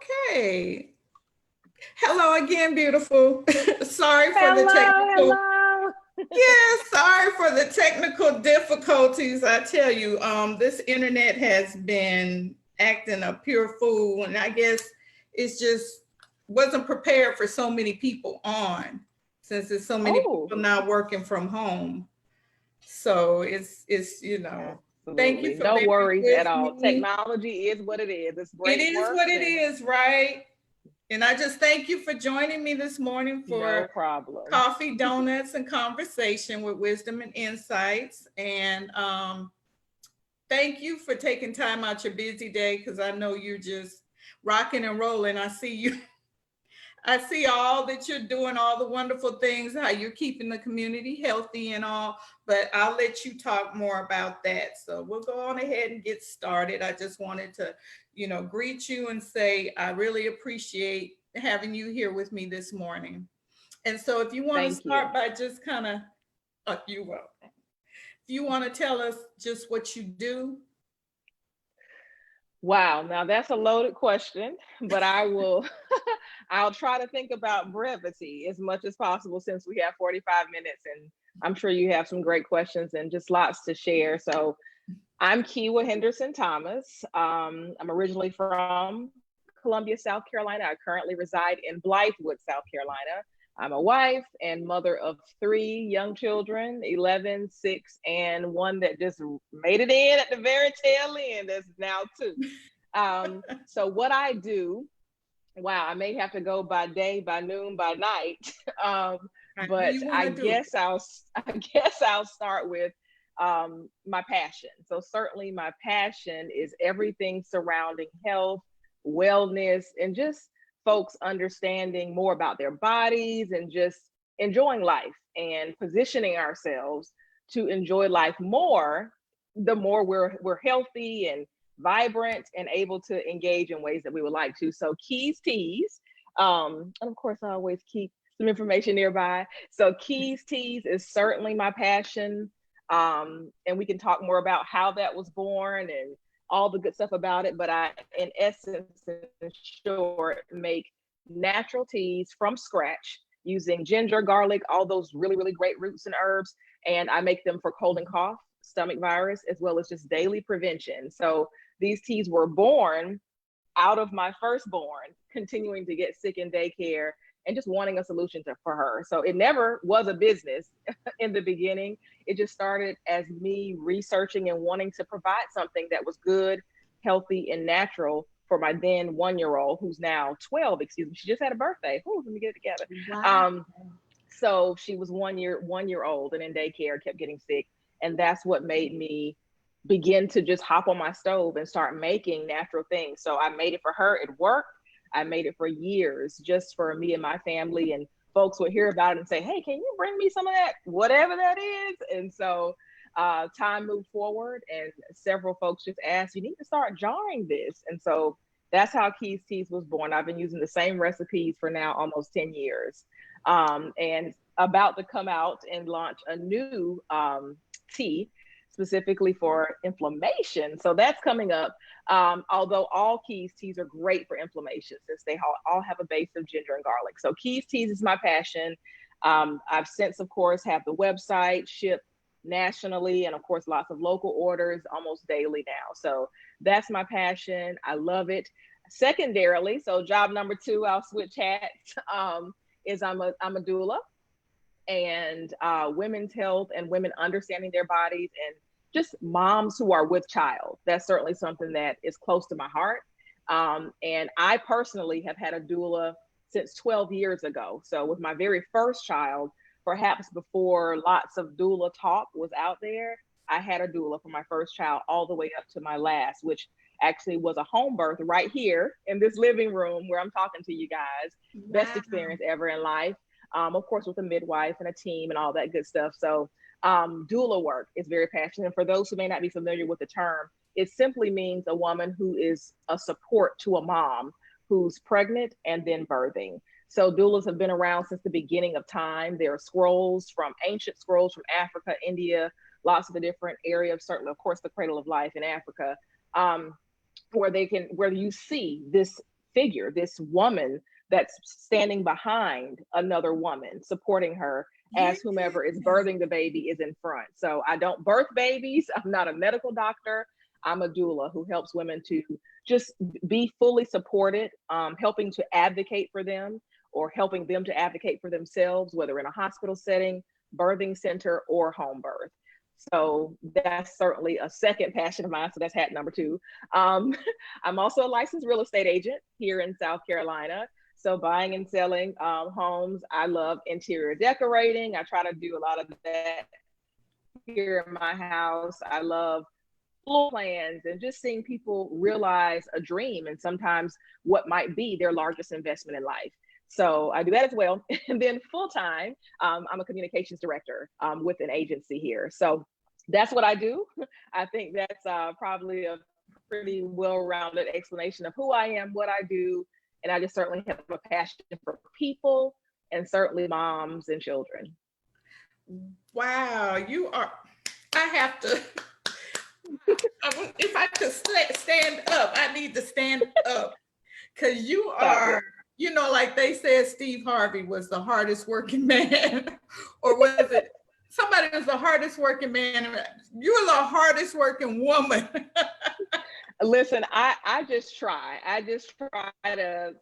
Okay. Hello again, beautiful. Sorry for the Hello, technical. hello. Yeah, sorry for the technical difficulties. I tell you, this internet has been acting a pure fool, and I guess it's just wasn't prepared for so many people on, since there's so many Oh, people now working from home. So thank you absolutely. for No bearing worries at with all. me. Technology is what it is. It's It great is what works it and is, right? And I just thank you for joining me this morning no for problem. coffee, donuts, and conversation with wisdom and insights. And thank you for taking time out your busy day, because I know you're just rocking and rolling. I see you. I see all that you're doing, all the wonderful things, how you're keeping the community healthy and all, but I'll let you talk more about that. So we'll go on ahead and get started. I just wanted to, greet you and say I really appreciate having you here with me this morning. And so if you want to Thank you. start by just kind of, you will. If you want to tell us just what you do. Wow, now that's a loaded question, but I will I'll try to think about brevity as much as possible since we have 45 minutes and I'm sure you have some great questions and just lots to share. So I'm Keywa Henderson Thomas. I'm originally from Columbia, South Carolina. I currently reside in Blythewood, South Carolina. I'm a wife and mother of three young children, 11, 6, and one that just made it in at the very tail end. That's now two. So what I do, wow, I may have to go by day, by noon, by night. Um, However but you want to do it. I guess I'll start with my passion. So certainly my passion is everything surrounding health, wellness, and just folks understanding more about their bodies and just enjoying life and positioning ourselves to enjoy life more the more we're healthy and vibrant and able to engage in ways that we would like to. So Keys Teas, and of course I always keep some information nearby. So Keys Teas is certainly my passion. And we can talk more about how that was born and all the good stuff about it. But I, in essence, in short, make natural teas from scratch using ginger, garlic, all those really, really great roots and herbs. And I make them for cold and cough, stomach virus, as well as just daily prevention. So these teas were born out of my firstborn continuing to get sick in daycare and just wanting a solution for her. So it never was a business in the beginning. It just started as me researching and wanting to provide something that was good, healthy, and natural for my then 1 year old, who's now 12, excuse me. She just had a birthday. Ooh, let me get it together. Wow. So she was 1 year old and in daycare, kept getting sick. And that's what made me begin to just hop on my stove and start making natural things. So I made it for her. It worked. I made it for years just for me and my family. And folks would hear about it and say, hey, can you bring me some of that, whatever that is? And so time moved forward and several folks just asked, you need to start jarring this. And so that's how Keys Teas was born. I've been using the same recipes for now almost 10 years. And about to come out and launch a new tea specifically for inflammation. So that's coming up. Although all Keys teas are great for inflammation since they all have a base of ginger and garlic. So Keys teas is my passion. I've since, of course, have the website, ship nationally, and of course, lots of local orders almost daily now. So that's my passion. I love it. Secondarily, so job number two, I'll switch hats, is I'm a doula and women's health and women understanding their bodies and just moms who are with child. That's certainly something that is close to my heart. And I personally have had a doula since 12 years ago. So with my very first child, perhaps before lots of doula talk was out there, I had a doula for my first child all the way up to my last, which actually was a home birth right here in this living room where I'm talking to you guys. Best Wow. experience ever in life. Of course, with a midwife and a team and all that good stuff. So doula work is very passionate. And for those who may not be familiar with the term, it simply means a woman who is a support to a mom who's pregnant and then birthing. So doulas have been around since the beginning of time. There are scrolls from ancient scrolls from Africa, India, lots of the different areas, certainly, of course, the cradle of life in Africa, where you see this figure, this woman that's standing behind another woman, supporting her as whomever is birthing the baby is in front. So I don't birth babies. I'm not a medical doctor. I'm a doula who helps women to just be fully supported, helping to advocate for them or helping them to advocate for themselves, whether in a hospital setting, birthing center, or home birth. So that's certainly a second passion of mine. So that's hat number 2. I'm also a licensed real estate agent here in South Carolina. So buying and selling homes. I love interior decorating. I try to do a lot of that here in my house. I love floor plans and just seeing people realize a dream and sometimes what might be their largest investment in life. So I do that as well. And then full time, I'm a communications director with an agency here. So that's what I do. I think that's probably a pretty well-rounded explanation of who I am, what I do. And I just certainly have a passion for people and certainly moms and children. Wow, you are, I have to, if I could stand up, I need to stand up because you are, you know, like they said, Steve Harvey was the hardest working man, or was it somebody was the hardest working man? You're the hardest working woman. Listen, I just try. I just try to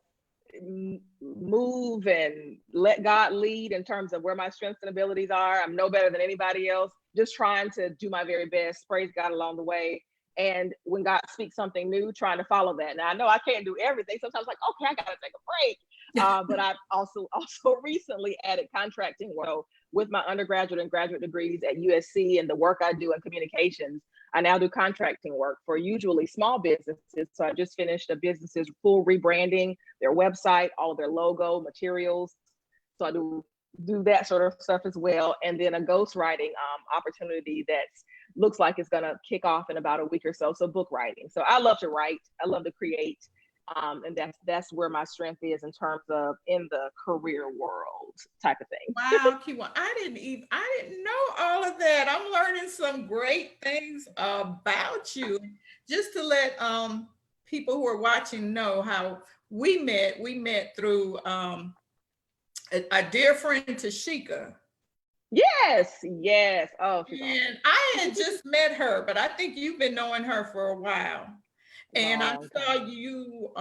move and let God lead in terms of where my strengths and abilities are. I'm no better than anybody else. Just trying to do my very best, praise God along the way. And when God speaks something new, trying to follow that. Now I know I can't do everything. Sometimes like, okay, I gotta take a break. But I've also recently added contracting work with my undergraduate and graduate degrees at USC and the work I do in communications. I now do contracting work for usually small businesses. So I just finished a business's full rebranding, their website, all of their logo, materials. So I do that sort of stuff as well. And then a ghostwriting opportunity that looks like it's gonna kick off in about a week or so. So book writing. So I love to write, I love to create. And that's where my strength is in terms of in the career world type of thing. Wow, Keywa, I didn't know all of that. I'm learning some great things about you. Just to let people who are watching know how we met. We met through a dear friend, Tashika. Yes. Oh, she's awesome. And I had just met her, but I think you've been knowing her for a while. And I saw you,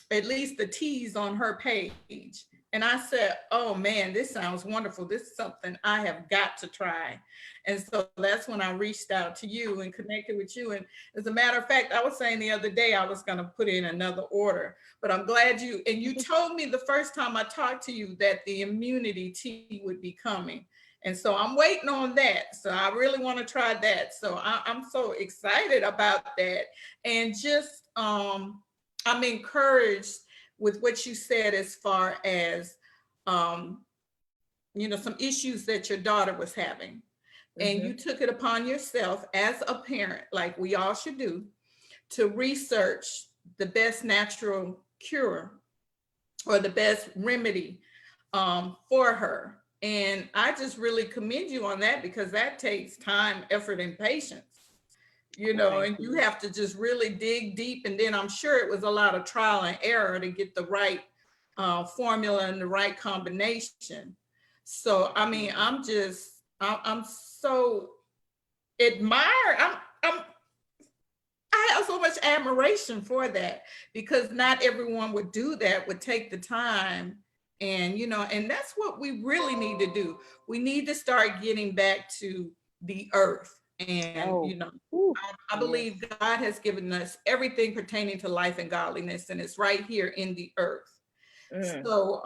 at least the tease on her page. And I said, oh man, this sounds wonderful. This is something I have got to try. And so that's when I reached out to you and connected with you. And as a matter of fact, I was saying the other day, I was going to put in another order, but I'm glad you told me the first time I talked to you that the immunity tea would be coming. And so I'm waiting on that. So I really want to try that. So I'm so excited about that. And just, I'm encouraged with what you said as far as, you know, some issues that your daughter was having. And you took it upon yourself as a parent, like we all should do, to research the best natural cure or the best remedy for her. And I just really commend you on that because that takes time, effort, and patience, you know, and you have to just really dig deep. And then I'm sure it was a lot of trial and error to get the right formula and the right combination. So, I mean, I'm so admired. I have so much admiration for that because not everyone would do that, would take the time. And, you know, and that's what we really need to do. We need to start getting back to the earth. And, you know, I believe God has given us everything pertaining to life and godliness, and it's right here in the earth. So,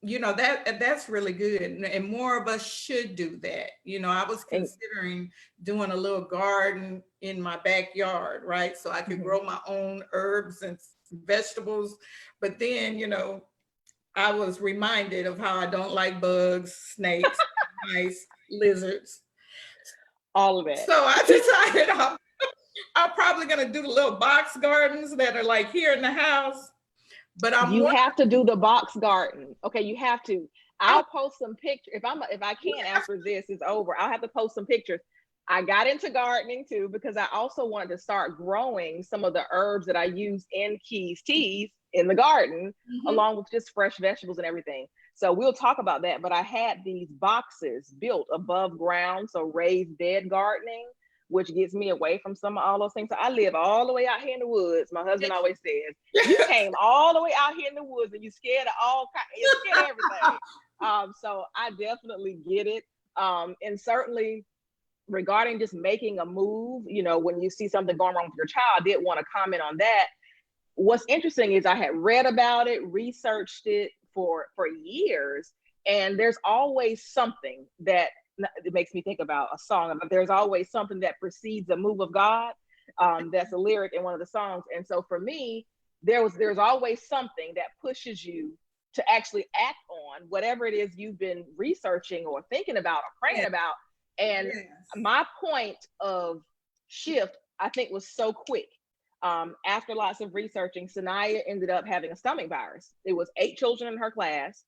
you know, that's really good. And more of us should do that. You know, I was considering doing a little garden in my backyard, right? So I could grow my own herbs and vegetables. But then, you know, I was reminded of how I don't like bugs, snakes, mice, lizards. All of it. So I decided I'm probably going to do the little box gardens that are like here in the house. But you have to do the box garden. Okay, you have to. I'll post some pictures. If I can after this is over, I'll have to post some pictures. I got into gardening too, because I also wanted to start growing some of the herbs that I use in Key's teas in the garden, Mhm. along with just fresh vegetables and everything. So we'll talk about that. But I had these boxes built above ground, so raised bed gardening, which gets me away from some of all those things. So I live all the way out here in the woods. My husband always says, "You came all the way out here in the woods and you scared of all kinds, you're scared of everything." So I definitely get it. And certainly regarding just making a move, you know, when you see something going wrong with your child, I did want to comment on that. What's interesting is I had read about it, researched it for years, and there's always something that it makes me think about a song, but there's always something that precedes a move of God. That's a lyric in one of the songs. And so for me, there's always something that pushes you to actually act on whatever it is you've been researching or thinking about or praying Yes. about. And Yes. my point of shift, I think, was so quick. After lots of researching, Sanaya ended up having a stomach virus. It was 8 children in her class.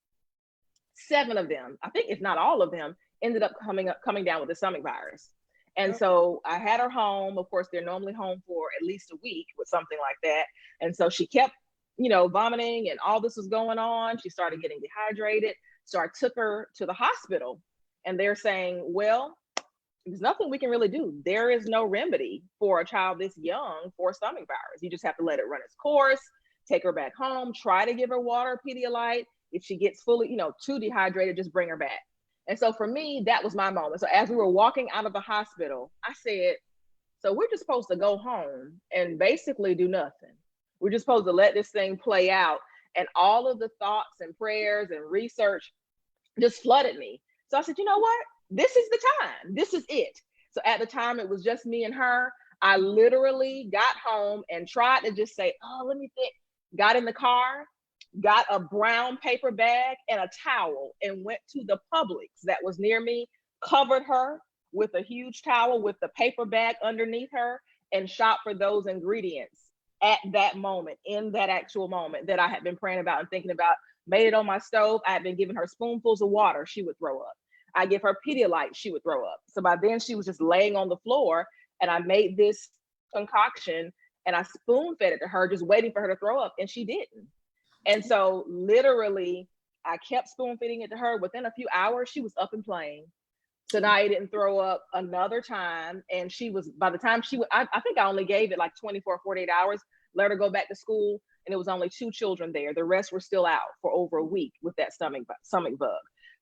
7 of them, I think if not all of them, ended up coming down with the stomach virus. And Oh, so I had her home. Of course, they're normally home for at least a week with something like that. And so she kept, you know, vomiting and all this was going on. She started getting dehydrated. So I took her to the hospital and they're saying, well, there's nothing we can really do. There is no remedy for a child this young for a stomach virus. You just have to let it run its course, take her back home, try to give her water, Pedialyte. If she gets fully, you know, too dehydrated, just bring her back. And so for me, that was my moment. So as we were walking out of the hospital, I said, so we're just supposed to go home and basically do nothing. We're just supposed to let this thing play out. And all of the thoughts and prayers and research just flooded me. So I said, you know what? This is the time. This is it. So at the time, it was just me and her. I literally got home and tried to just say, oh, let me think. Got in the car, got a brown paper bag and a towel, and went to the Publix that was near me, covered her with a huge towel with the paper bag underneath her, and shopped for those ingredients at that moment, in that actual moment that I had been praying about and thinking about. Made it on my stove. I had been giving her spoonfuls of water. She would throw up. I give her Pedialyte. She would throw up. So by then she was just laying on the floor, and I made this concoction and I spoon fed it to her, just waiting for her to throw up, and she didn't. And so literally, I kept spoon feeding it to her. Within a few hours, she was up and playing. Tonight didn't throw up another time. And she was, by the time she, I think I only gave it like 24, 48 hours, let her go back to school. And it was only 2 children there. The rest were still out for over a week with that stomach bug.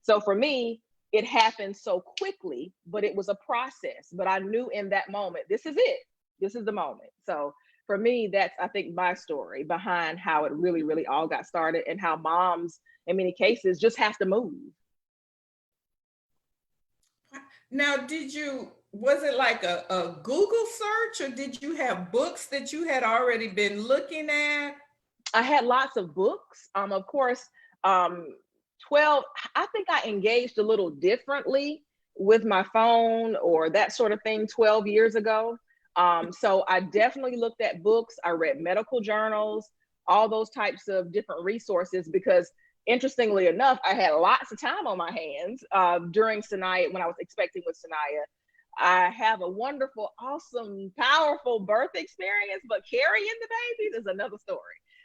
So for me, it happened so quickly, but it was a process. But I knew in that moment, this is it. This is the moment. So for me, that's, I think, my story behind how it really, really all got started and how moms, in many cases, just have to move. now, was it like a Google search or did you have books that you had already been looking at? I had lots of books. Of course, um, 12, I think I engaged a little differently with my phone or that sort of thing 12 years ago. So I definitely looked at books. I read medical journals, all those types of different resources, because interestingly enough, I had lots of time on my hands during Sanaya, when I was expecting with Sanaya. I have a wonderful, awesome, powerful birth experience, but carrying the babies is another story.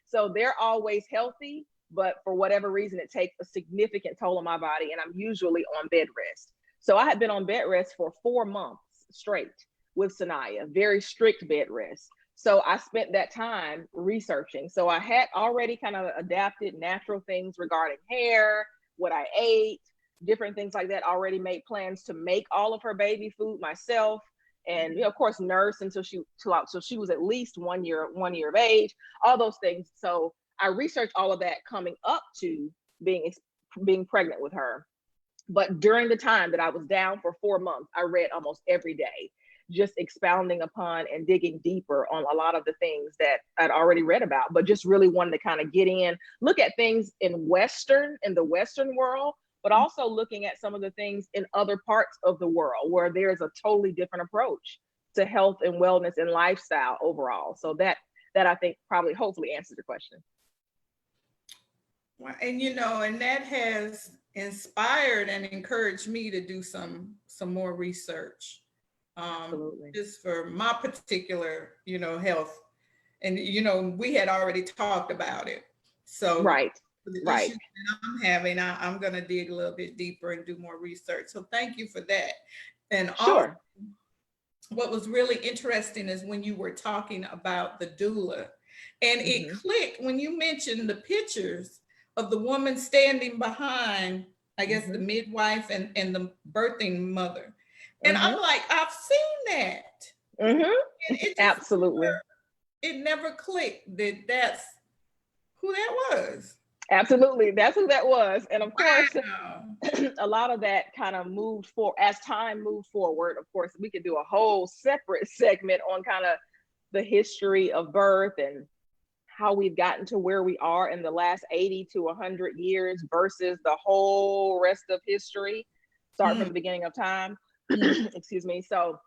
So they're always healthy, but for whatever reason, it takes a significant toll on my body, and I'm usually on bed rest. So I had been on bed rest for 4 months straight with Sanaya, very strict bed rest. So I spent that time researching. So I had already kind of adapted natural things regarding hair, what I ate, different things like that. Already made plans to make all of her baby food myself, and you know, of course, nurse until she was at least 1 year of age. All those things. So I researched all of that coming up to being pregnant with her. But during the time that I was down for 4 months, I read almost every day, just expounding upon and digging deeper on a lot of the things that I'd already read about, but just really wanted to kind of get in, look at things in the Western world, but also looking at some of the things in other parts of the world where there's a totally different approach to health and wellness and lifestyle overall. So that I think probably hopefully answers the question. Well, and and that has inspired and encouraged me to do some more research. Absolutely. just for my particular, health. And, we had already talked about it. So Right. for the Right. issues that I'm having, I'm going to dig a little bit deeper and do more research. So thank you for that. And also, Sure. what was really interesting is when you were talking about the doula, and it Mm-hmm. clicked when you mentioned the pictures of the woman standing behind, I guess, the Mm-hmm. midwife and the birthing mother. And Mm-hmm. I'm like, I've seen that. Mm-hmm. And it just Absolutely. never clicked that that's who that was. Absolutely. That's who that was. And of course, Wow. a lot of that kind of moved for as time moved forward. Of course, we could do a whole separate segment on kind of the history of birth and how we've gotten to where we are in the last 80 to 100 years versus the whole rest of history, starting from Mm, the beginning of time. mm. Excuse me. So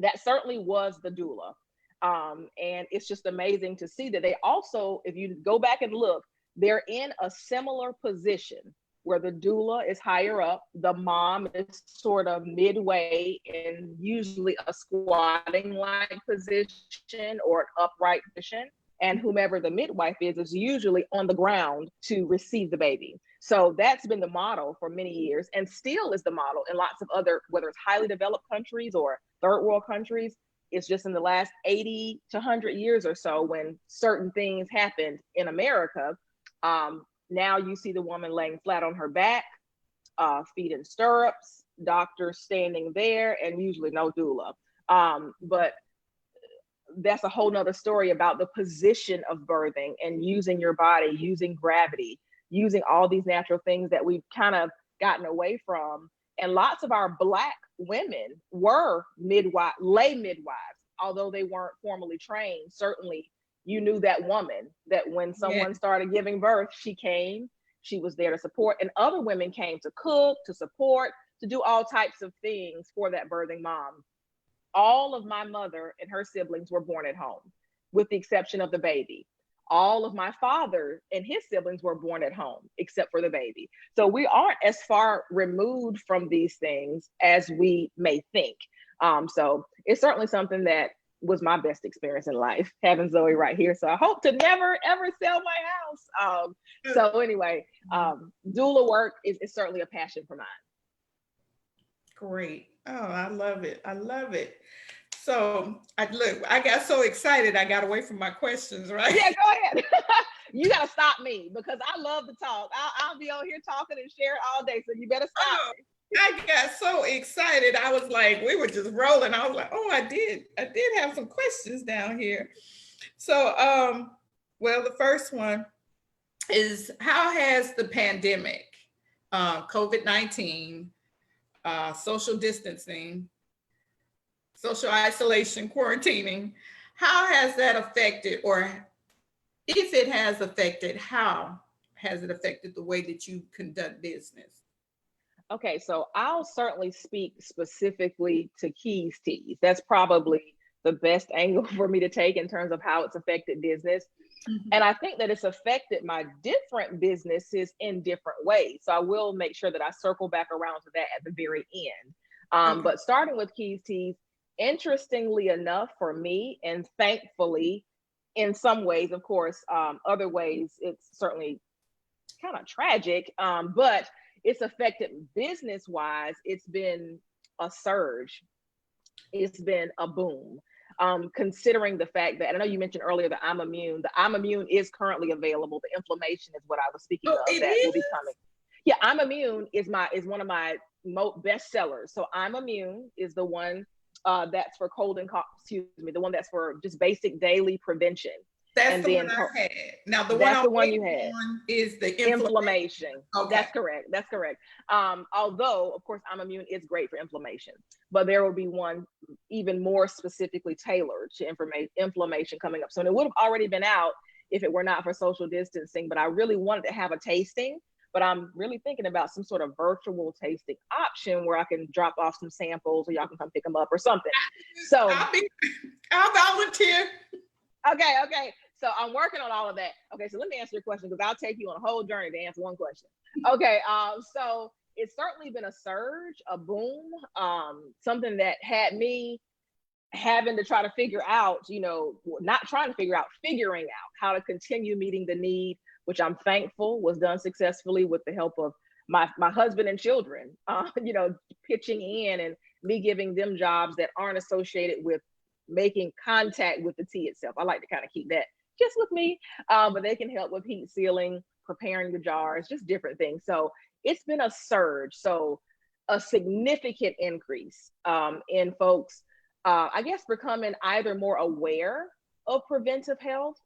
that certainly was the doula. And it's just amazing to see that they also, if you go back and look, they're in a similar position where the doula is higher up, the mom is sort of midway in usually a squatting like position or an upright position. And whomever the midwife is usually on the ground to receive the baby. So that's been the model for many years and still is the model in lots of other, whether it's highly developed countries or third world countries. It's just in the last 80 to 100 years or so when certain things happened in America. Now you see the woman laying flat on her back, feet in stirrups, doctor standing there, and usually no doula. But that's a whole nother story about the position of birthing and using your body, using gravity, using all these natural things that we've kind of gotten away from. And lots of our Black women were lay midwives, although they weren't formally trained. Certainly, you knew that woman, that when Yeah. someone started giving birth, she came, she was there to support, and other women came to cook, to support, to do all types of things for that birthing mom. All of my mother and her siblings were born at home, with the exception of the baby. All of my father and his siblings were born at home, except for the baby. So we aren't as far removed from these things as we may think. So it's certainly something that was my best experience in life, having Zoe right here. So I hope to never, ever sell my house. So anyway, doula work is certainly a passion for mine. Great. Oh, I love it. I love it. So I got so excited. I got away from my questions, right? Yeah, go ahead. You got to stop me because I love to talk. I'll be on here talking and sharing all day. So you better stop Oh, me. I got so excited. I was like, we were just rolling. I was like, oh, I did have some questions down here. So, well, the first one is how has the pandemic, COVID-19, social distancing, social isolation, quarantining, how has that affected, or if it has affected, how has it affected the way that you conduct business? Okay, so I'll certainly speak specifically to Keys Teas. That's probably the best angle for me to take in terms of how it's affected business. Mhm. And I think that it's affected my different businesses in different ways. So I will make sure that I circle back around to that at the very end. Okay. But starting with Keys Teas, interestingly enough for me, and thankfully, in some ways, of course, other ways, it's certainly kind of tragic, but it's affected business wise. It's been a surge, it's been a boom. Considering the fact that I know you mentioned earlier the I'm Immune. The I'm Immune is currently available. The inflammation is what I was speaking Oh, of it that will be is? coming. Yeah, I'm Immune is one of my best sellers. So I'm Immune is the one that's for cold and cough. Excuse me, the one that's for just basic daily prevention. That's And the one then I had. Now, the one that's I'm the one you waiting had. on is the inflammation. Inflammation. Okay. That's correct. That's correct. Although, of course, I'm Immune is great for inflammation, but there will be one even more specifically tailored to inflammation coming up soon. It would have already been out if it were not for social distancing, but I really wanted to have a tasting. But I'm really thinking about some sort of virtual tasting option where I can drop off some samples or y'all can come pick them up or something. So, I'll volunteer. okay. So I'm working on all of that. Okay, so let me answer your question because I'll take you on a whole journey to answer one question. Okay, so it's certainly been a surge, a boom, something that had me having to try to figure out, not trying to figure out, figuring out how to continue meeting the need, which I'm thankful was done successfully with the help of my husband and children, pitching in and me giving them jobs that aren't associated with making contact with the tea itself. I like to kind of keep that just with me, but they can help with heat sealing, preparing the jars, just different things. So it's been a surge. So a significant increase in folks, I guess, becoming either more aware of preventive health,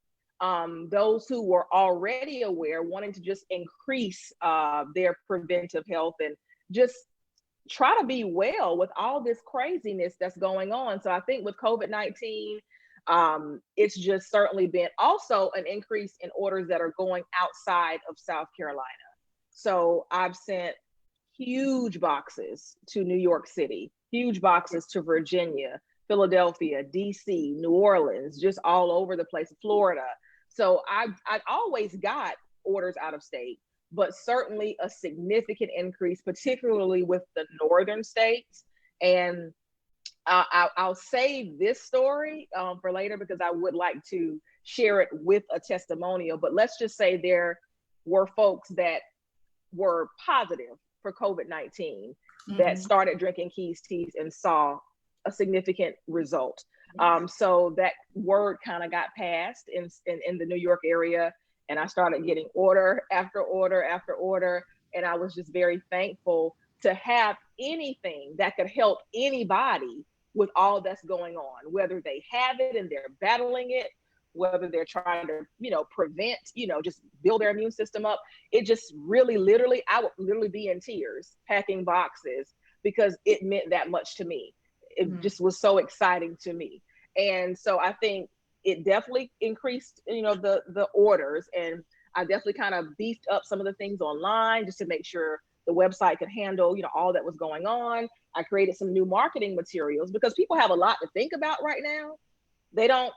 those who were already aware, wanting to just increase their preventive health and just try to be well with all this craziness that's going on. So I think with COVID-19, it's just certainly been also an increase in orders that are going outside of South Carolina. So I've sent huge boxes to New York City, huge boxes to Virginia, Philadelphia, DC, New Orleans, just all over the place, Florida. So I've always got orders out of state, but certainly a significant increase, particularly with the northern states. And I'll save this story for later because I would like to share it with a testimonial. But let's just say there were folks that were positive for COVID-19 that started drinking Keys teas and saw a significant result. So that word kind of got passed in the New York area, and I started getting order after order after order. And I was just very thankful to have anything that could help anybody with all that's going on, whether they have it and they're battling it, whether they're trying to, prevent, just build their immune system up. It just really, literally, I would literally be in tears packing boxes because it meant that much to me. It just was so exciting to me. And so I think it definitely increased, the orders, and I definitely kind of beefed up some of the things online just to make sure the website could handle, all that was going on. I created some new marketing materials because people have a lot to think about right now. They don't,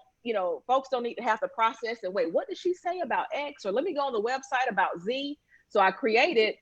folks don't need to have to process and wait, what did she say about X? Or let me go on the website about Z. So I created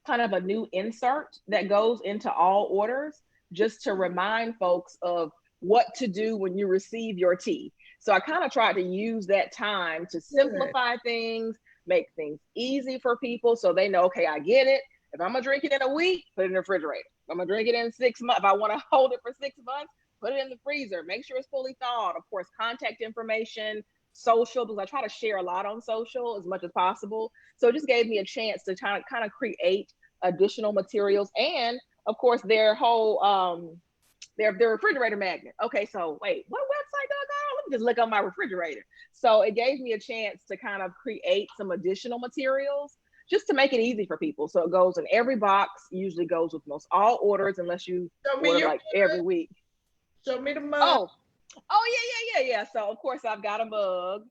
kind of a new insert that goes into all orders just to remind folks of what to do when you receive your tea. So I kind of tried to use that time to simplify things, make things easy for people so they know, okay, I get it. If I'm gonna drink it in a week, put it in the refrigerator. If I'm gonna drink it in 6 months, if I wanna hold it for 6 months, put it in the freezer. Make sure it's fully thawed. Of course, contact information, social, because I try to share a lot on social as much as possible. So it just gave me a chance to kind of create additional materials, and of course their whole their refrigerator magnet. Okay, so wait, what website do I go on? Let me just look on my refrigerator. So it gave me a chance to kind of create some additional materials just to make it easy for people. So it goes in every box, usually goes with most all orders, unless you order like every week. Show me the mug. Yeah. So of course I've got a mug,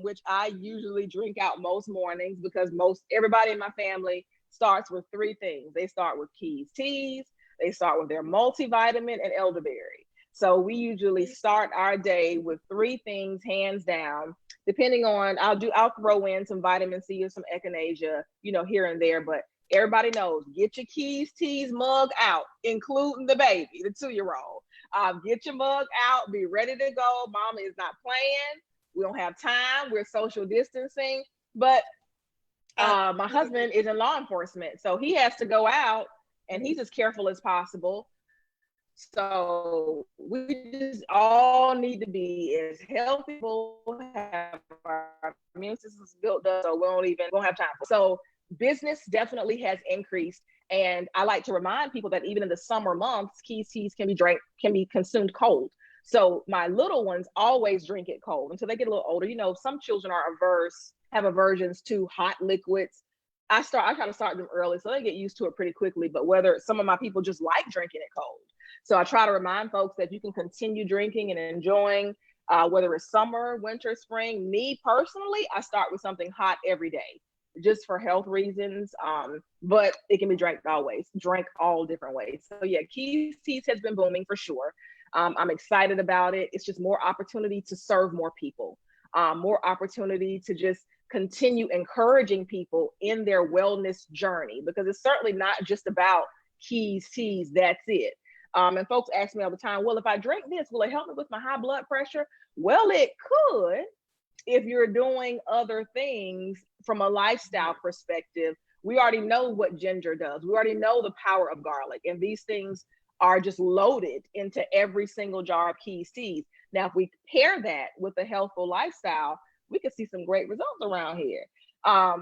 which I usually drink out most mornings because everybody in my family starts with 3 things. They start with Keys teas, they start with their multivitamin and elderberry. So we usually start our day with 3 things, hands down. Depending on, I'll throw in some vitamin C or some echinacea, here and there. But everybody knows, get your Keys teas mug out, including the baby, the 2-year-old. Get your mug out, be ready to go. Mama is not playing. We don't have time. We're social distancing. But my husband is in law enforcement, so he has to go out, and he's as careful as possible. So we just all need to be as healthy, have our immune systems built up, so we won't have time. So business definitely has increased. And I like to remind people that even in the summer months, Keys teas can be consumed cold. So my little ones always drink it cold until they get a little older. Some children have aversions to hot liquids. I try to start them early so they get used to it pretty quickly. But whether some of my people just like drinking it cold. So I try to remind folks that you can continue drinking and enjoying, whether it's summer, winter, spring. Me personally, I start with something hot every day, just for health reasons. But it can be drank all different ways. So yeah, Keys teas has been booming for sure. I'm excited about it. It's just more opportunity to serve more people, more opportunity to just continue encouraging people in their wellness journey, because it's certainly not just about keys, teas, that's it. And folks ask me all the time, well, if I drink this, will it help me with my high blood pressure? Well, it could if you're doing other things from a lifestyle perspective. We already know what ginger does. We already know the power of garlic. And these things are just loaded into every single jar of keys, teas. Now, if we pair that with a healthful lifestyle, we can see some great results around here.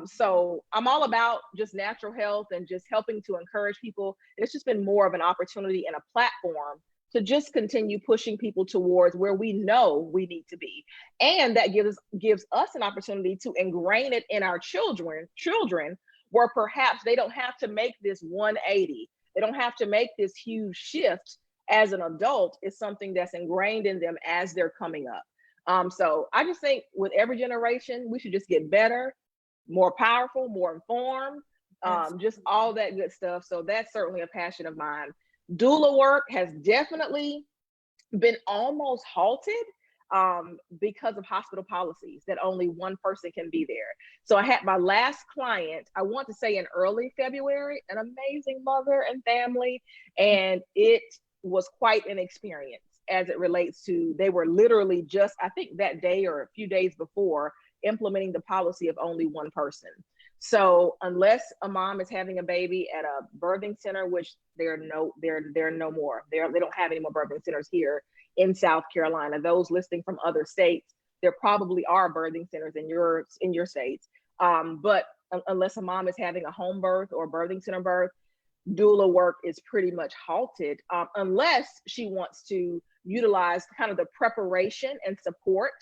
So I'm all about just natural health and just helping to encourage people. It's just been more of an opportunity and a platform to just continue pushing people towards where we know we need to be. And that gives us an opportunity to ingrain it in our children, where perhaps they don't have to make this 180. They don't have to make this huge shift as an adult. It's something that's ingrained in them as they're coming up. So I just think with every generation, we should just get better, more powerful, more informed, just all that good stuff. So that's certainly a passion of mine. Doula work has definitely been almost halted because of hospital policies that only one person can be there. So I had my last client, I want to say in early February, an amazing mother and family, and it was quite an experience as it relates to, they were literally just, I think that day or a few days before, implementing the policy of only one person. So unless a mom is having a baby at a birthing center, which they're no more, they don't have any more birthing centers here in South Carolina. Those listing from other states, there probably are birthing centers in your states. But unless a mom is having a home birth or birthing center birth, doula work is pretty much halted, unless she wants to utilize kind of the preparation and support,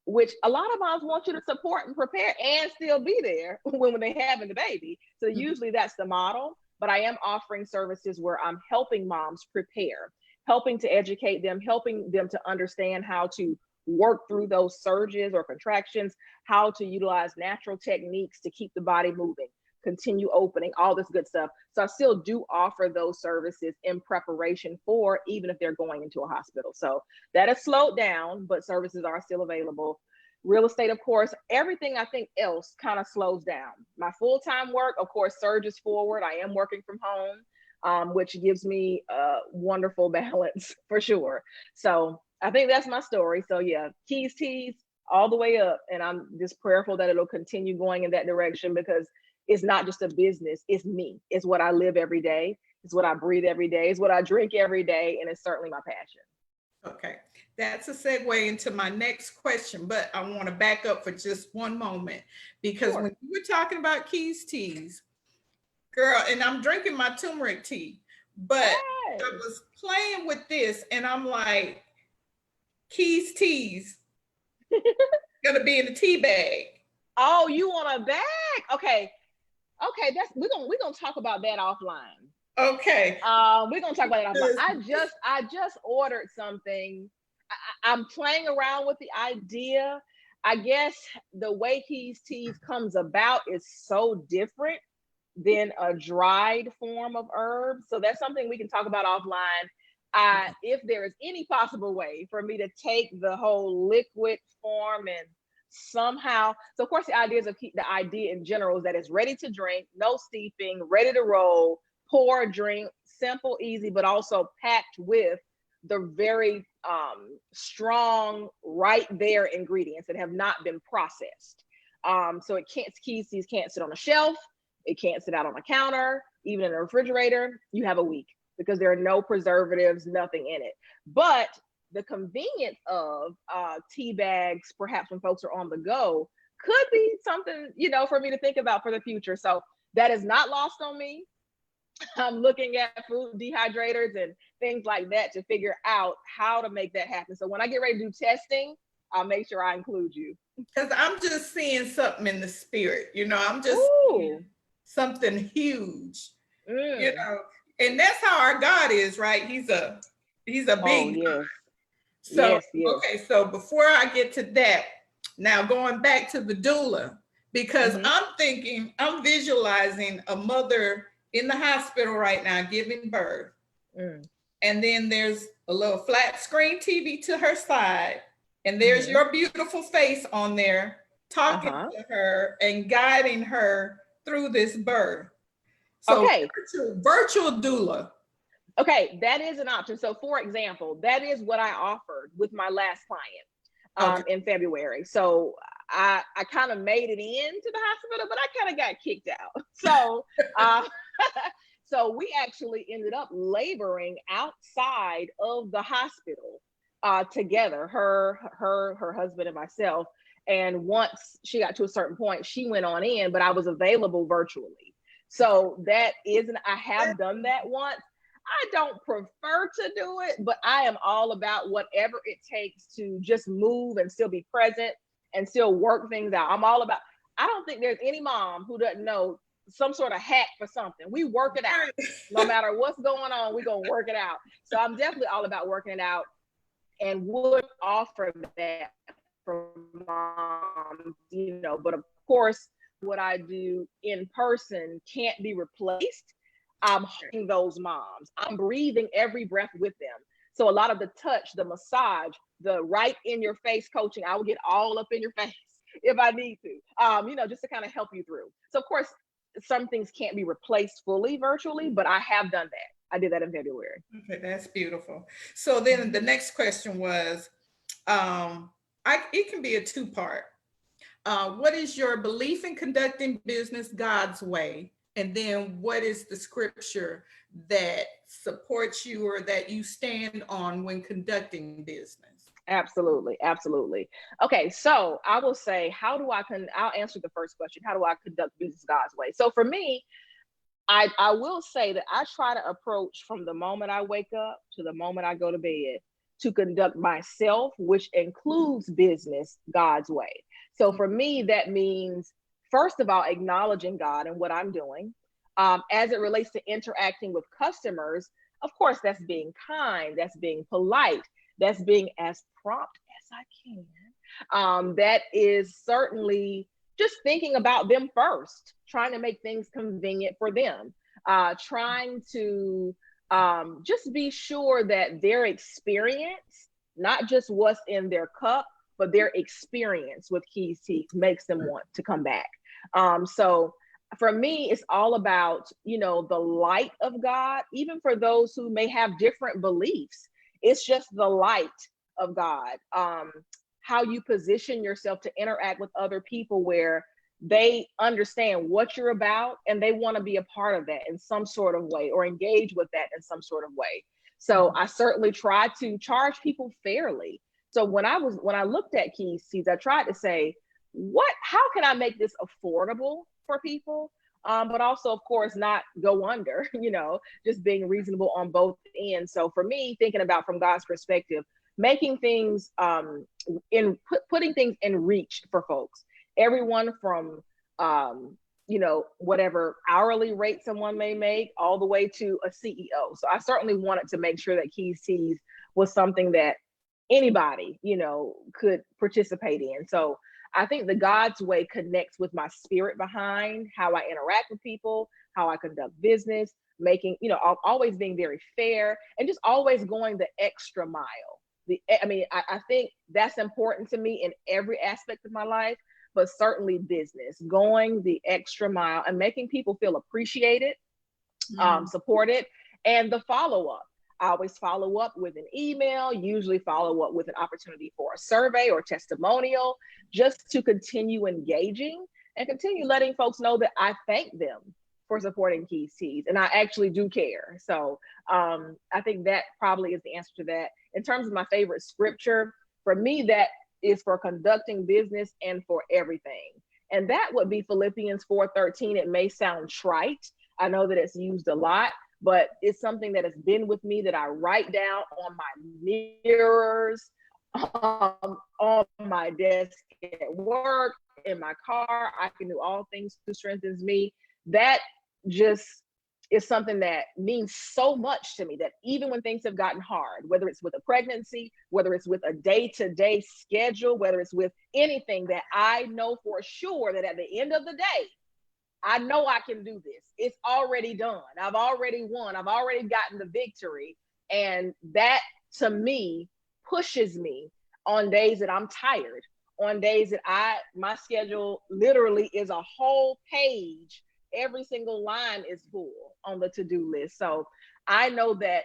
which a lot of moms want you to support and prepare and still be there when they're having the baby. So usually that's the model, but I am offering services where I'm helping moms prepare, helping to educate them, helping them to understand how to work through those surges or contractions, how to utilize natural techniques to keep the body moving, continue opening, all this good stuff. So I still do offer those services in preparation for, even if they're going into a hospital. So that has slowed down, but services are still available. Real estate, of course, everything I think else kind of slows down. My full-time work, of course, surges forward. I am working from home, which gives me a wonderful balance for sure. So I think that's my story. So yeah, keys, teas, all the way up. And I'm just prayerful that it'll continue going in that direction, because it's not just a business, it's me. It's what I live every day. It's what I breathe every day. It's what I drink every day. And it's certainly my passion. Okay, that's a segue into my next question, but I want to back up for just one moment, because Sure. when you were talking about keys, teas, girl, and I'm drinking my turmeric tea, but Hey. I was playing with this and I'm like, keys, teas, gonna be in the tea bag. Oh, you want a bag? Okay. Okay, we're gonna talk about that offline. Okay. We're gonna talk about it offline. I just ordered something. I'm playing around with the idea. I guess the way keys, teas comes about is so different than a dried form of herbs. So that's something we can talk about offline. If there is any possible way for me to take the whole liquid form and somehow, so of course the idea in general is that it's ready to drink, no steeping, ready to roll, pour, drink, simple, easy, but also packed with the very strong, right there ingredients that have not been processed. So keys, teas can't sit on a shelf. It can't sit out on a counter, even in a refrigerator. You have a week, because there are no preservatives, nothing in it. But the convenience of tea bags, perhaps when folks are on the go, could be something, for me to think about for the future. So that is not lost on me. I'm looking at food dehydrators and things like that to figure out how to make that happen. So when I get ready to do testing, I'll make sure I include you. Because I'm just seeing something in the spirit, I'm just seeing something huge, and that's how our God is, right? He's a big God. So, yes. Okay, so before I get to that, now going back to the doula, because I'm visualizing a mother in the hospital right now giving birth. And then there's a little flat screen TV to her side, and there's your beautiful face on there talking Uh-huh. to her and guiding her through this birth. So Okay. virtual doula. Okay, that is an option. So for example, that is what I offered with my last client Okay. in February. So I kind of made it into the hospital, but I kind of got kicked out. So uh, so we actually ended up laboring outside of the hospital together, her husband and myself. And once she got to a certain point, she went on in, but I was available virtually. So that isn't, I have done that once. I don't prefer to do it, but I am all about whatever it takes to just move and still be present and still work things out. I'm all about, I don't think there's any mom who doesn't know some sort of hack for something. We work it out. No matter what's going on, we're going to work it out. So I'm definitely all about working it out and would offer that for moms, but of course, what I do in person can't be replaced. I'm hugging those moms. I'm breathing every breath with them. So a lot of the touch, the massage, the right in your face coaching, I will get all up in your face if I need to, just to kind of help you through. So of course, some things can't be replaced fully virtually, but I have done that. I did that in February. Okay, that's beautiful. So then the next question was, it can be a two-part. What is your belief in conducting business God's way? And then what is the scripture that supports you or that you stand on when conducting business? Absolutely. Absolutely. Okay. So I will say, I'll answer the first question. How do I conduct business God's way? So for me, I will say that I try to approach from the moment I wake up to the moment I go to bed to conduct myself, which includes business God's way. So for me, that means, first of all, acknowledging God and what I'm doing. As it relates to interacting with customers, of course, that's being kind, that's being polite, that's being as prompt as I can. That is certainly just thinking about them first, trying to make things convenient for them, trying to just be sure that their experience, not just what's in their cup, but their experience with Keys Teas makes them want to come back. So for me, it's all about, the light of God, even for those who may have different beliefs. It's just the light of God. How you position yourself to interact with other people where they understand what you're about and they want to be a part of that in some sort of way or engage with that in some sort of way. So I certainly try to charge people fairly. So when I looked at Keys Teas, I tried to say, how can I make this affordable for people? But also, of course, not go under, just being reasonable on both ends. So for me, thinking about from God's perspective, making things putting things in reach for folks, everyone from whatever hourly rate someone may make all the way to a CEO. So I certainly wanted to make sure that Keys Teas was something that anybody could participate in. So I think the God's way connects with my spirit behind how I interact with people, how I conduct business, making, always being very fair and just always going the extra mile. I think that's important to me in every aspect of my life, but certainly business, going the extra mile and making people feel appreciated, supported, and the follow-up. I always follow up with an email, usually follow up with an opportunity for a survey or testimonial, just to continue engaging and continue letting folks know that I thank them for supporting Keys Teas and I actually do care. So I think that probably is the answer to that. In terms of my favorite scripture, for me, that is for conducting business and for everything. And that would be Philippians 4:13. It may sound trite. I know that it's used a lot, but it's something that has been with me that I write down on my mirrors, on my desk at work, in my car. I can do all things who strengthens me. That just is something that means so much to me, that even when things have gotten hard, whether it's with a pregnancy, whether it's with a day-to-day schedule, whether it's with anything, that I know for sure that at the end of the day, I know I can do this. It's already done. I've already won. I've already gotten the victory. And that, to me, pushes me on days that I'm tired, on days that my schedule literally is a whole page. Every single line is full on the to-do list. So I know that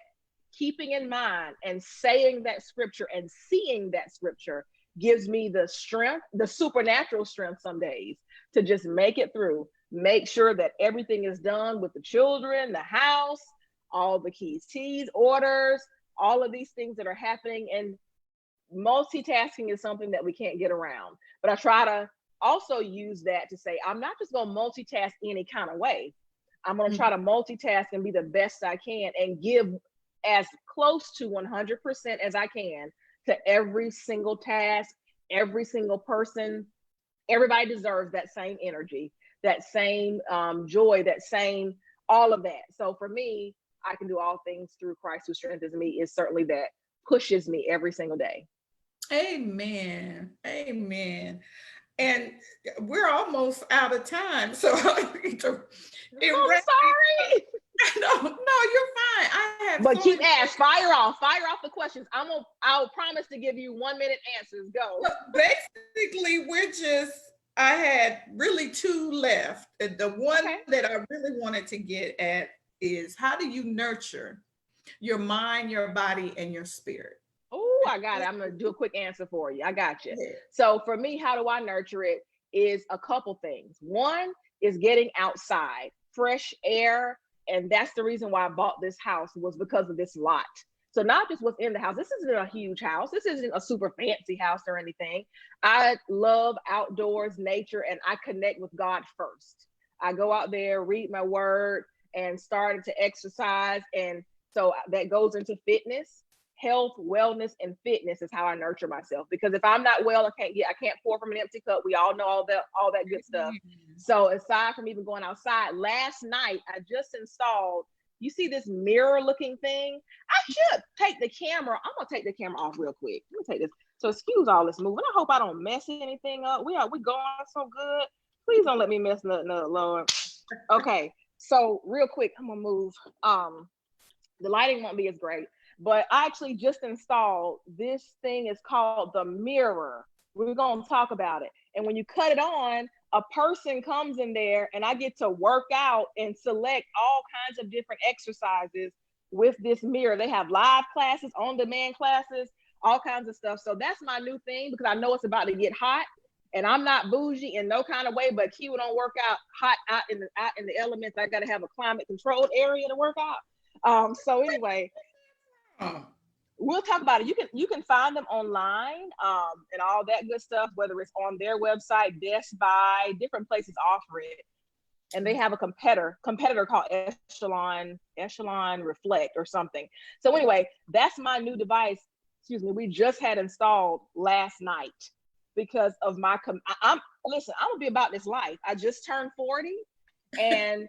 keeping in mind and saying that scripture and seeing that scripture gives me the strength, the supernatural strength some days to just make it through, make sure that everything is done with the children, the house, all the keys, orders, all of these things that are happening. And multitasking is something that we can't get around. But I try to also use that to say, I'm not just going to multitask any kind of way. I'm going to try to multitask and be the best I can and give as close to 100% as I can to every single task, every single person. Everybody deserves that same energy, that same joy, that same, all of that. So for me, I can do all things through Christ who strengthens me is certainly that pushes me every single day. Amen. Amen. And we're almost out of time. So I'm sorry. No, you're fine. I have but keep asking, fire off the questions. I'll promise to give you 1 minute answers. Go. Basically, I had really two left. The one that I really wanted to get at is, how do you nurture your mind, your body, and your spirit? Oh, I got it. I'm going to do a quick answer for you. I got you. So for me, how do I nurture it is a couple things. One is getting outside, fresh air. And that's the reason why I bought this house, was because of this lot. So not just what's in the house. This isn't a huge house. This isn't a super fancy house or anything. I love outdoors, nature, and I connect with God first. I go out there, read my word, and started to exercise. And so that goes into fitness. Health, wellness, and fitness is how I nurture myself. Because if I'm not well, I can't pour from an empty cup. We all know all that good stuff. So aside from even going outside, last night I just installed, you see this mirror looking thing? I should take the camera. I'm gonna take the camera off real quick. Let me take this. So excuse all this moving. I hope I don't mess anything up. We going so good. Please don't let me mess nothing up, Lord. Okay, so real quick, I'm gonna move. The lighting won't be as great. But I actually just installed this thing. Is called the mirror. We're going to talk about it. And when you cut it on, a person comes in there and I get to work out and select all kinds of different exercises with this mirror. They have live classes, on-demand classes, all kinds of stuff. So that's my new thing, because I know it's about to get hot. And I'm not bougie in no kind of way, but Keywa don't work out hot out in the elements. I got to have a climate controlled area to work out. So anyway, we'll talk about it. You can find them online and all that good stuff, whether it's on their website, Best Buy, different places offer it. And they have a competitor called Echelon Reflect or something. So anyway, that's my new device. We just had installed last night because of my I'm gonna be about this life. I just turned 40, and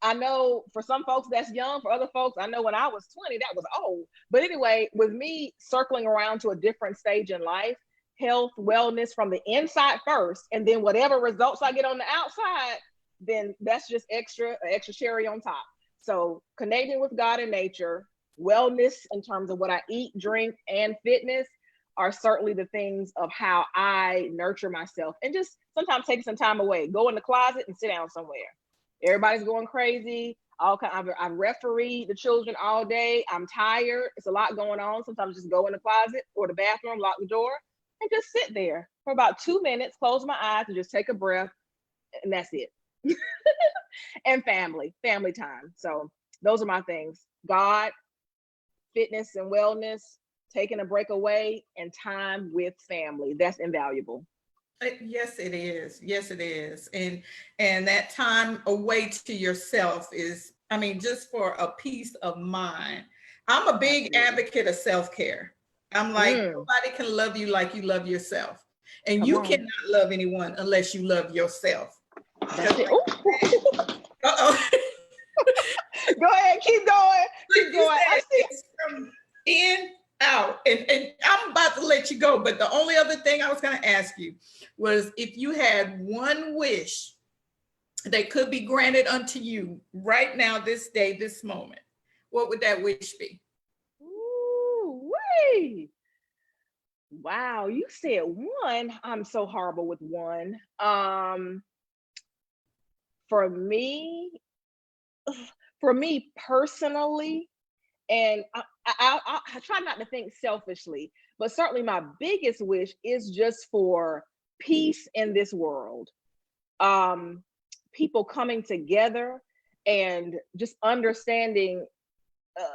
I know for some folks that's young. For other folks, I know when I was 20, that was old. But anyway, with me circling around to a different stage in life, health, wellness from the inside first, and then whatever results I get on the outside, then that's just extra cherry on top. So connecting with God and nature, wellness in terms of what I eat, drink, and fitness are certainly the things of how I nurture myself. And just sometimes taking some time away, go in the closet and sit down somewhere. Everybody's going crazy. I've refereed the children all day. I'm tired. It's a lot going on. Sometimes just go in the closet or the bathroom, lock the door, and just sit there for about 2 minutes, close my eyes, and just take a breath. And that's it. And family time. So those are my things. God, fitness and wellness, taking a break away, and time with family. That's invaluable. Yes, it is. Yes, it is. And that time away to yourself is, just for a peace of mind. I'm a big advocate of self-care. I'm like, nobody can love you like you love yourself. And you cannot love anyone unless you love yourself. That's it. Uh-oh. Go ahead, keep going. I see from in out, and I'm about to let you go, but the only other thing I was going to ask you was, if you had one wish that could be granted unto you right now, this day, this moment, what would that wish be? Ooh, wee. Wow, you said one. I'm so horrible with one. For me, for me personally, and I try not to think selfishly, but certainly my biggest wish is just for peace in this world. Um, People coming together and just understanding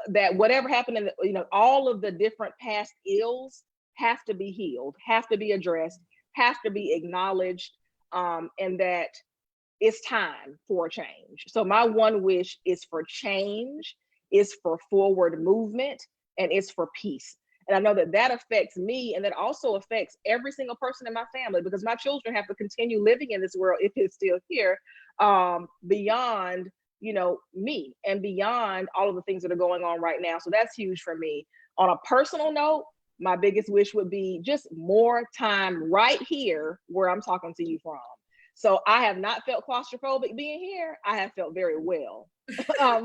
that whatever happened in the, all of the different past ills have to be healed, have to be addressed, have to be acknowledged, and that it's time for a change. So my one wish is for change, is for forward movement, and it's for peace. And I know that that affects me, and that also affects every single person in my family, because my children have to continue living in this world if it's still here, beyond me and beyond all of the things that are going on right now. So that's huge for me. On a personal note, my biggest wish would be just more time right here where I'm talking to you from. So I have not felt claustrophobic being here. I have felt very well.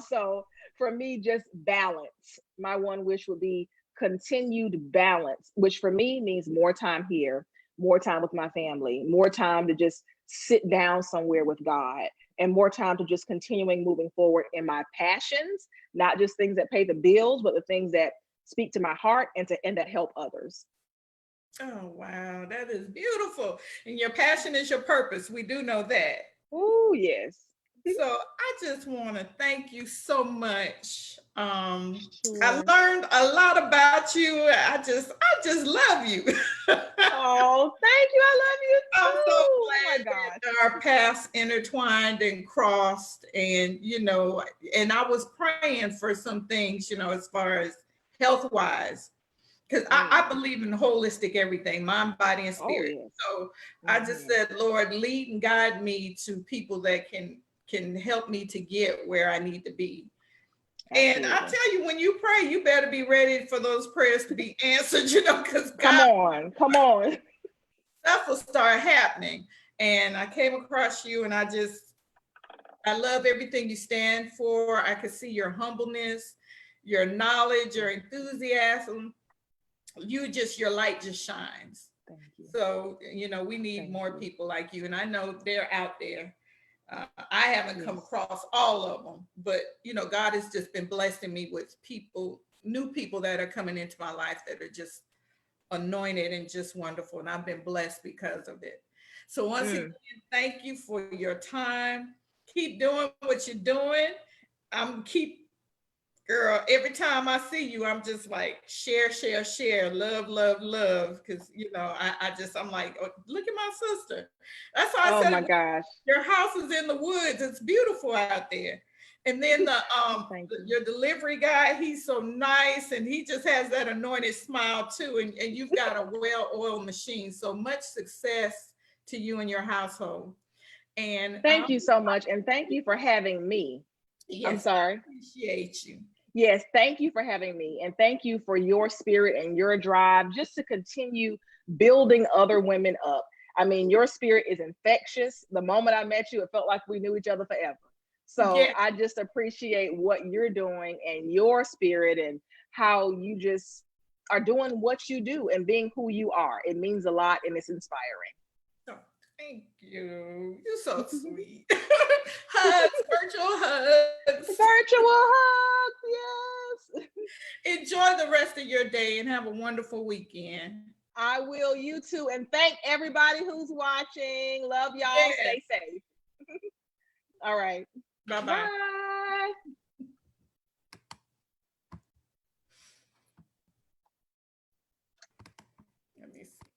So for me, just balance. My one wish would be continued balance, which for me means more time here, more time with my family, more time to just sit down somewhere with God, and more time to just continuing moving forward in my passions, not just things that pay the bills, but the things that speak to my heart and that help others. Oh, wow. That is beautiful. And your passion is your purpose. We do know that. Oh, yes. So I just want to thank you so much. I Sure. learned a lot about you. I just love you. Oh, thank you. I love you I'm so too. Oh my glad gosh. that our paths intertwined and crossed. And, and I was praying for some things, as far as health wise, because I Mm. believe in holistic everything, mind, body, and Oh, spirit. yes. So I just Mhm. said, Lord, lead and guide me to people that can help me to get where I need to be. And I Absolutely. tell you, when you pray, you better be ready for those prayers to be answered, because Come God, on. Come on. stuff will start happening. And I came across you, and I love everything you stand for. I could see your humbleness, your knowledge, your enthusiasm. Your light just shines. Thank you. So, we need Thank more you. people like you. And I know they're out there. I haven't come Yes. across all of them, but, God has just been blessing me with new people that are coming into my life that are just anointed and just wonderful. And I've been blessed because of it. So, once again, Mm. thank you for your time. Keep doing what you're doing. Keep Girl, every time I see you, I'm just like, share, share, share, love, love, love. Cause I'm like, oh, look at my sister. That's why I Oh said my gosh. your house is in the woods. It's beautiful out there. And then Thank you. your delivery guy, he's so nice, and he just has that anointed smile too. And you've got a well-oiled machine. So much success to you and your household. And Thank you so much. And thank you for having me. I'm yes, I sorry. appreciate you. Yes, thank you for having me. And thank you for your spirit and your drive just to continue building other women up. I mean, your spirit is infectious. The moment I met you, it felt like we knew each other forever. So Yeah. I just appreciate what you're doing and your spirit, and how you just are doing what you do and being who you are. It means a lot and it's inspiring. Oh, thank you. You're so sweet. Hugs, virtual hugs. Virtual hugs, yes. Enjoy the rest of your day and have a wonderful weekend. I will, you too. And thank everybody who's watching. Love y'all. Yes. Stay safe. All right. Bye bye. Bye. Let me see.